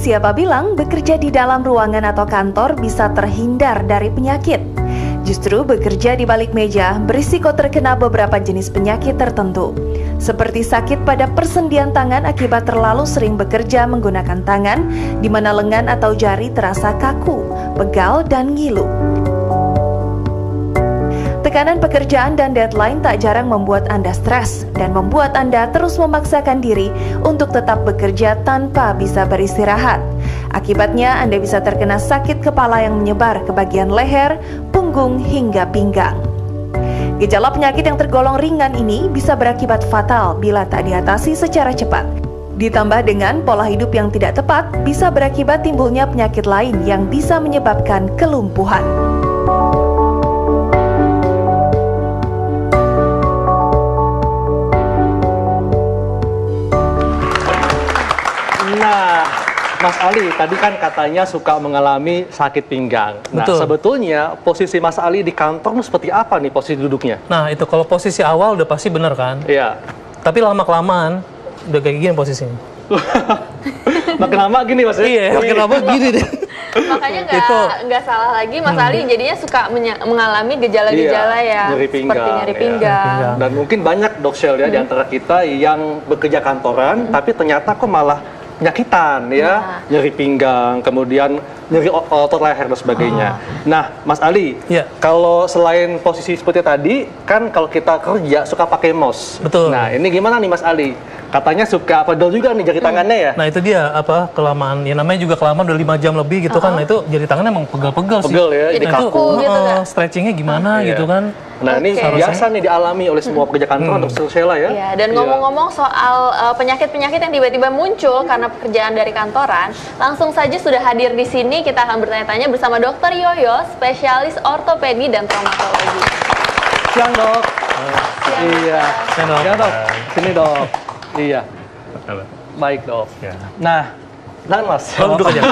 Siapa bilang bekerja di dalam ruangan atau kantor bisa terhindar dari penyakit? Justru bekerja di balik meja berisiko terkena beberapa jenis penyakit tertentu, seperti sakit pada persendian tangan akibat terlalu sering bekerja menggunakan tangan, di mana lengan atau jari terasa kaku, pegal, dan ngilu. Tekanan pekerjaan dan deadline tak jarang membuat Anda stres dan membuat Anda terus memaksakan diri untuk tetap bekerja tanpa bisa beristirahat. Akibatnya Anda bisa terkena sakit kepala yang menyebar ke bagian leher, punggung, hingga pinggang. Gejala penyakit yang tergolong ringan ini bisa berakibat fatal bila tak diatasi secara cepat. Ditambah dengan pola hidup yang tidak tepat, bisa berakibat timbulnya penyakit lain yang bisa menyebabkan kelumpuhan. Nah, Mas Ali tadi kan katanya suka mengalami sakit pinggang. Nah, Betul. sebetulnya posisi Mas Ali di kantor seperti apa nih posisi duduknya? Nah, itu kalau posisi awal udah pasti bener kan? Iya. Tapi lama-kelamaan udah kayak gini posisinya. Makin lama gini Mas ya? Iya, makin lama gini deh. Makanya Itu. nggak salah lagi Mas Ali jadinya suka mengalami gejala-gejala ya nyeri pinggang, seperti nyeri ya. pinggang. Dan mungkin banyak Doksel ya di antara kita yang bekerja kantoran, tapi ternyata kok malah penyakitan ya, nyeri pinggang, kemudian nyeri otot leher dan sebagainya. Nah, Mas Ali, Iya. kalau selain posisi seperti tadi, kan kalau kita kerja suka pakai mouse. Betul. Nah, ini gimana nih Mas Ali? Katanya suka pegel juga nih jari tangannya ya? Nah, itu dia apa kelamaan. Ya namanya juga kelamaan udah 5 jam lebih gitu kan. Nah, itu jari tangannya emang pegel-pegel sih. Pegel ya, Jadi jadi kaku. kaku gitu kan? Stretchingnya gimana Iya. gitu kan. Nah, ini Oke. biasa nih dialami oleh semua pekerja kantor untuk Sheila ya. Iya, dan ngomong-ngomong soal penyakit-penyakit yang tiba-tiba muncul karena pekerjaan dari kantoran, langsung saja sudah hadir di sini. Kita akan bertanya-tanya bersama Dr. Yoyo, spesialis ortopedi dan traumatologi. Siang dok. Iya. Siang, Dok. Siang dok. Sini dok. Iya. Baik dok. Ya. Nah, Mas. Oh, duduk aja.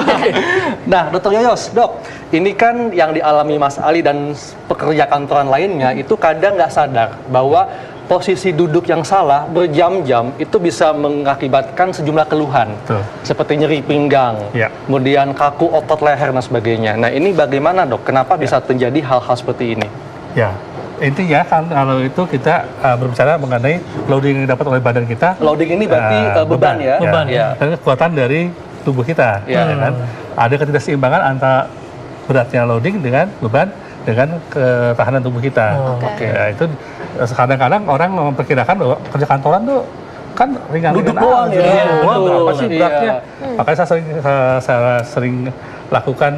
Nah, Dr. Yoyos, dok, ini kan yang dialami Mas Ali dan pekerja kantoran lainnya itu kadang nggak sadar bahwa posisi duduk yang salah berjam-jam itu bisa mengakibatkan sejumlah keluhan. Betul. Seperti nyeri pinggang, Ya. kemudian kaku otot leher dan sebagainya. Nah, ini bagaimana dok? Kenapa bisa terjadi hal-hal seperti ini? Ya, intinya kan kalau itu kita berbicara mengenai loading yang didapat oleh badan kita. Loading ini berarti beban ya? Beban, ya. Dan kekuatan dari tubuh kita. Ya. Ya kan? Ada ketidakseimbangan antara beratnya loading dengan beban dengan ketahanan tubuh kita. Oke. Ya, itu kadang-kadang orang memperkirakan bahwa kerja kantoran tuh kan ringan-ringan Duduk doang ya. Iya, doang, Betul. berapa sih Iya. beratnya? Makanya saya sering lakukan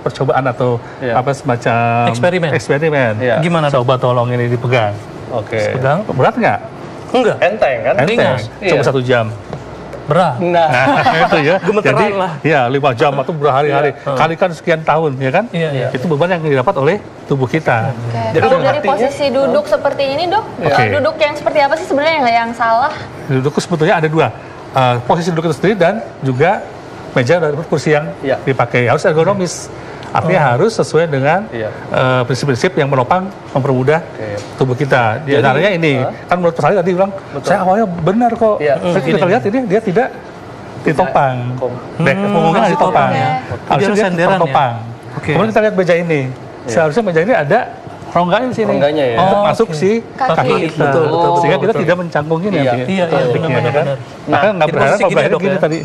percobaan atau Iya. apa semacam eksperimen. Iya. Gimana dok? Coba tolong ini dipegang. Oke. Pegang? Berat nggak? Enggak. Enteng kan? Enteng. Iya. Coba 1 jam. Berat. Nah, Nah, itu ya. Gemeteran Jadi, lah. ya 5 jam atau berhari-hari. Iya. Kalikan sekian tahun, ya kan? Iya, iya. Itu beban yang didapat oleh tubuh kita. Oke. Jadi Kalau dari artinya- posisi duduk seperti ini dok, Oke. duduk yang seperti apa sih sebenarnya yang salah? Duduk sebetulnya ada 2. Posisi duduk itu sendiri dan juga meja dan kursi yang Iya. dipakai. Harus ergonomis. Artinya harus sesuai dengan Iya. prinsip-prinsip yang menopang, mempermudah Oke. tubuh kita. Di antaranya ini, kan menurut Mas Ali tadi bilang, saya awalnya benar kok. Iya. Tapi kita lihat ini dia tidak ditopang. Punggungnya nggak ditopang. Oke. Harusnya Biar dia senderan ya? tertopang. Oke. Kemudian kita lihat meja ini. Seharusnya meja ini ada rongganya di sini. Rongganya ya? Untuk Oh, masuk oke. si Kaki. kaki kita. Betul, betul, Sehingga kita betul. tidak mencangkungin Iya. nanti. Iya, iya, Tekniknya, benar, kan? benar. Maka nggak di berharap posisi kalau gini, berakhir Dok, gini ya? tadi.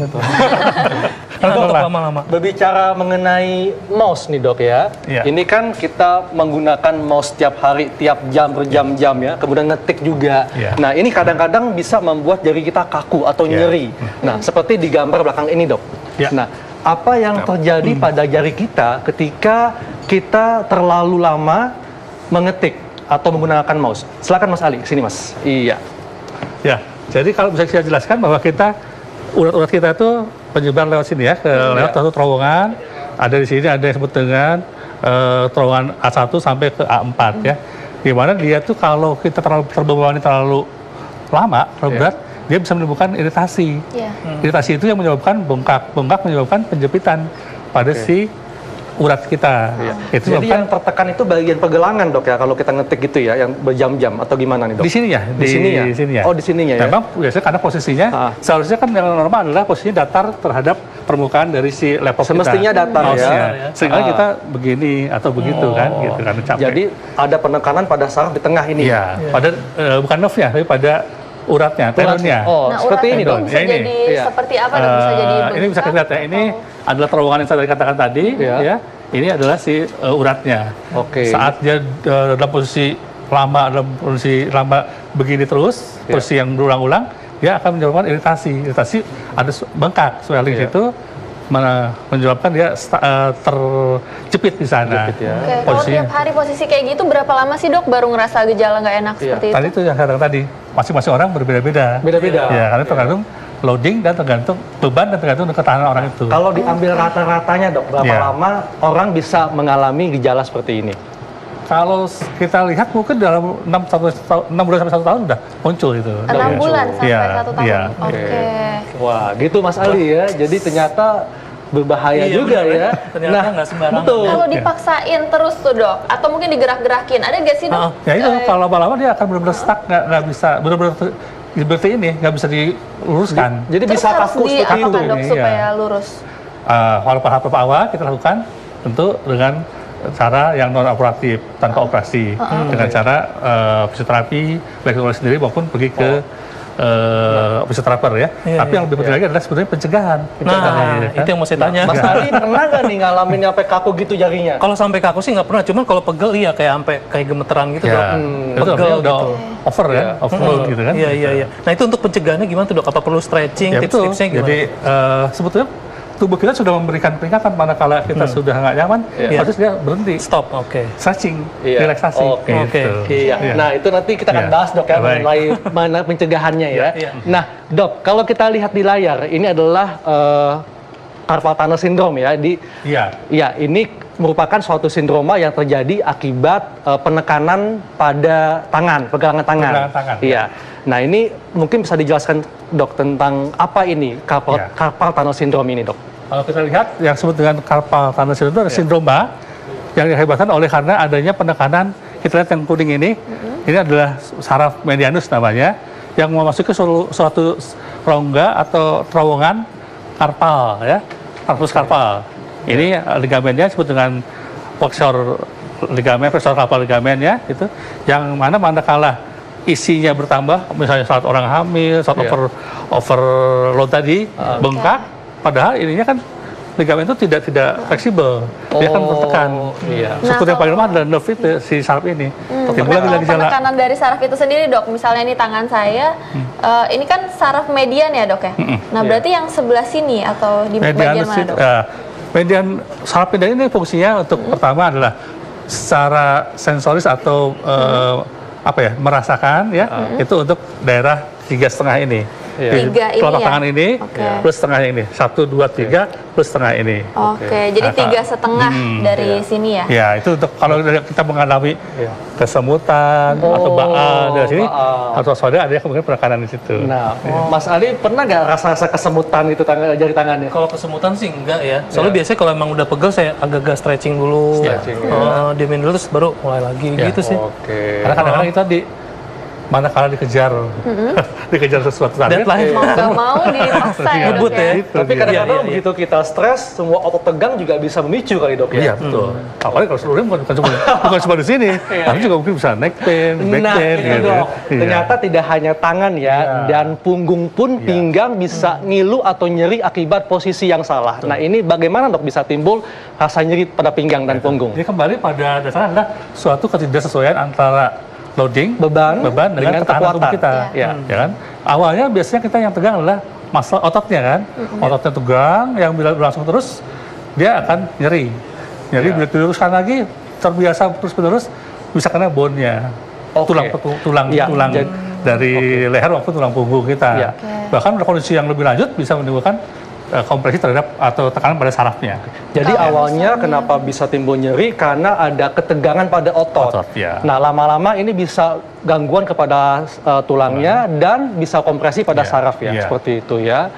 Ngantuk Lah. lama-lama. berbicara mengenai mouse nih dok ya. Iya. Ini kan kita menggunakan mouse tiap hari, tiap jam berjam-jam ya. Kemudian ngetik juga. Iya. Nah ini kadang-kadang bisa membuat jari kita kaku atau Iya. nyeri. Nah seperti di gambar belakang ini dok. Iya. Nah apa yang terjadi pada jari kita ketika kita terlalu lama mengetik atau menggunakan mouse? Silakan Mas Ali, sini Mas. Iya. Ya, jadi kalau bisa saya jelaskan bahwa kita urat-urat kita itu penyebar lewat sini ya, lewat satu terowongan. Ada di sini ada yang disebut dengan terowongan A1 sampai ke A4 ya. Di mana dia tuh kalau kita terbebani terlalu lama, terlalu berat, dia bisa menimbulkan iritasi. Iya. Iritasi itu yang menyebabkan bengkak. Bengkak menyebabkan penjepitan pada si urat kita. Itu Jadi yang tertekan itu bagian pergelangan dok ya, kalau kita ngetik gitu ya, yang berjam-jam atau gimana nih dok? di sini ya, Di sini ya? Di sini ya. Oh di sininya ya? Memang biasanya karena posisinya seharusnya kan yang normal adalah posisinya datar terhadap permukaan dari si laptop Semestinya kita. datar ya. Mouse-nya. Sehingga kita begini atau begitu kan, gitu karena capek. Jadi ada penekanan pada saraf di tengah ini. Iya, pada bukan nerve-nya, tapi pada uratnya, tendonnya. Oh, Nah, seperti urat ini itu dok. bisa Ya, ini. jadi Iya. seperti apa dok? Bisa jadi Ini bisa kita lihat ya, ini atau- adalah terowongan yang saya tadi katakan tadi, Iya. ya. Ini adalah si uratnya. Oke. Saat dia dalam posisi lama begini terus, Iya. posisi yang berulang-ulang, dia akan menyebabkan iritasi. Iritasi ada bengkak, swelling Iya. situ menyebabkan dia terjepit di sana. Jepit ya. Oke, kalau Posisinya. tiap hari posisi kayak gitu berapa lama sih dok baru ngerasa gejala nggak enak seperti Tadi itu? itu yang saya katakan tadi, masing-masing orang berbeda-beda. Beda-beda. Ya, karena tergantung loading dan tergantung beban dan tergantung ketahanan orang itu. Kalau diambil rata-ratanya dok, berapa Iya. lama orang bisa mengalami gejala seperti ini? Kalau kita lihat mungkin dalam 6 bulan sampai 1 tahun udah muncul itu. 6 bulan sampai Iya, 1 tahun. iya. Oke. Wah, gitu Mas Ali ya. Jadi ternyata berbahaya Iya, juga bener, ya. ternyata nggak sembarangan. betul. Kalau dipaksain terus tuh dok, atau mungkin digerak-gerakin, ada nggak sih dok? Ya itu kalau lama-lama dia akan benar-benar stuck, nggak bisa benar-benar seperti ini, nggak bisa diluruskan. Jadi Terus bisa harus kaku seperti itu. diapakan dok Iya. supaya lurus? Walaupun tahap awal kita lakukan tentu dengan cara yang non operatif tanpa operasi, dengan cara fisioterapi baik oleh sendiri maupun pergi ke fisioteraper ya. Iya, Tapi yang lebih penting lagi adalah sebenarnya pencegahan. Nah, ya kan? itu yang mau saya tanya. Mas Ali pernah nggak nih ngalamin sampai kaku gitu jarinya? Kalau sampai kaku sih nggak pernah, cuman kalau pegel iya kayak sampai kayak gemeteran gitu dok. Ya, itu Pegel artinya udah gitu. over ya, overload gitu kan. Iya iya iya. Nah itu untuk pencegahannya gimana tuh dok? Apa perlu stretching, Ya betul. tips-tipsnya gimana? Jadi sebetulnya tubuh kita sudah memberikan peringatan manakala kita sudah nggak nyaman, harus dia berhenti, Stop, oke. stretching, Iya. relaksasi. Oke. gitu. Iya. Nah, itu nanti kita akan Iya. bahas dok ya Baik. mengenai mana pencegahannya ya. Iya. Nah, dok, kalau kita lihat di layar, ini adalah carpal tunnel syndrome ya. Iya. Ya, ini merupakan suatu sindroma yang terjadi akibat penekanan pada tangan, pergelangan tangan. Pergelangan tangan, Iya. Nah, ini mungkin bisa dijelaskan dok tentang apa ini carpal, Iya. carpal tunnel syndrome ini dok? Kalau kita lihat yang disebut dengan carpal tunnel syndrome itu ada sindroma yang dihebatkan oleh karena adanya penekanan. Kita lihat yang kuning ini adalah saraf medianus namanya, yang memasuki suatu rongga atau terowongan karpal ya, corpus karpal. Ini ligamennya disebut dengan flexor ligamen, flexor carpal ligamen ya, itu yang manakala isinya bertambah, misalnya saat orang hamil, saat overload tadi bengkak, padahal ininya kan ligamen itu tidak fleksibel, dia kan tertekan. Iya. Struktur yang paling lemah adalah nerve itu, si saraf ini. Timbul Nah, lagi gejala. penekanan dari saraf itu sendiri dok, misalnya ini tangan saya, ini kan saraf median ya dok ya? Nah berarti yang sebelah sini atau di bagian mana dok? Median saraf median ini fungsinya untuk pertama adalah secara sensoris atau merasakan ya, itu untuk daerah 3,5 ini. Iya. Di Tiga ini telapak ya? tangan ini Oke. plus setengah ini, 1, 2, 3 plus setengah ini. Oke, jadi 3,5 dari sini ya? Ya, itu untuk kalau kita mengalami kesemutan atau baal dari sini, baal. atau saudara ada yang kemungkinan penekanan di situ. Nah, Mas Ali pernah nggak rasa-rasa kesemutan itu jari tangannya? Kalau kesemutan sih enggak ya. Soalnya biasanya kalau emang udah pegel saya agak-agak stretching dulu. Stretching, Diemin dulu terus baru mulai lagi Ya. gitu sih. Oke. Karena kadang-kadang itu tadi manakala dikejar dikejar sesuatu target, Deadline. Mau nggak mau dipaksa ya dok Ngebut ya? ya. Tapi kadang-kadang Iya, iya, iya. begitu kita stres, semua otot tegang juga bisa memicu kali dok Iya ya? betul. Apalagi kalau seluruhnya bukan cuma di sini, tapi juga mungkin bisa neck pain, back Nah, pain, itu gitu. dok. Iya. Ternyata tidak hanya tangan ya, dan punggung pun pinggang bisa ngilu atau nyeri akibat posisi yang salah. Nah, ini bagaimana dok bisa timbul rasa nyeri pada pinggang dan punggung? Jadi kembali pada dasarnya adalah suatu ketidaksesuaian antara loading, Beban dengan ketahanan tubuh kekuatan. kita, Iya. ya kan? Awalnya biasanya kita yang tegang adalah muscle ototnya kan, ototnya tegang, yang bila berlangsung terus dia akan nyeri, bila diluruskan lagi terbiasa terus-menerus bisa kena bone-nya, Oke. tulang Iya, dari leher maupun tulang punggung kita. Iya. Bahkan pada kondisi yang lebih lanjut bisa menimbulkan kompresi terhadap atau tekanan pada sarafnya. Jadi awalnya kenapa bisa timbul nyeri karena ada ketegangan pada otot. Otot, ya. Nah, lama-lama ini bisa gangguan kepada tulangnya dan bisa kompresi pada Iya, saraf ya, iya. seperti itu ya.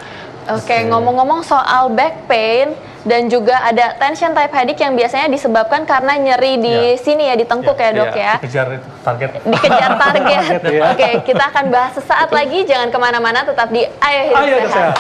Oke, ngomong-ngomong soal back pain dan juga ada tension type headache yang biasanya disebabkan karena nyeri di sini ya, di tengkuk ya dok ya. Dikejar target. Dikejar target. Oke, kita akan bahas sesaat lagi. Jangan kemana-mana, tetap di Ayo Hidup Sehat.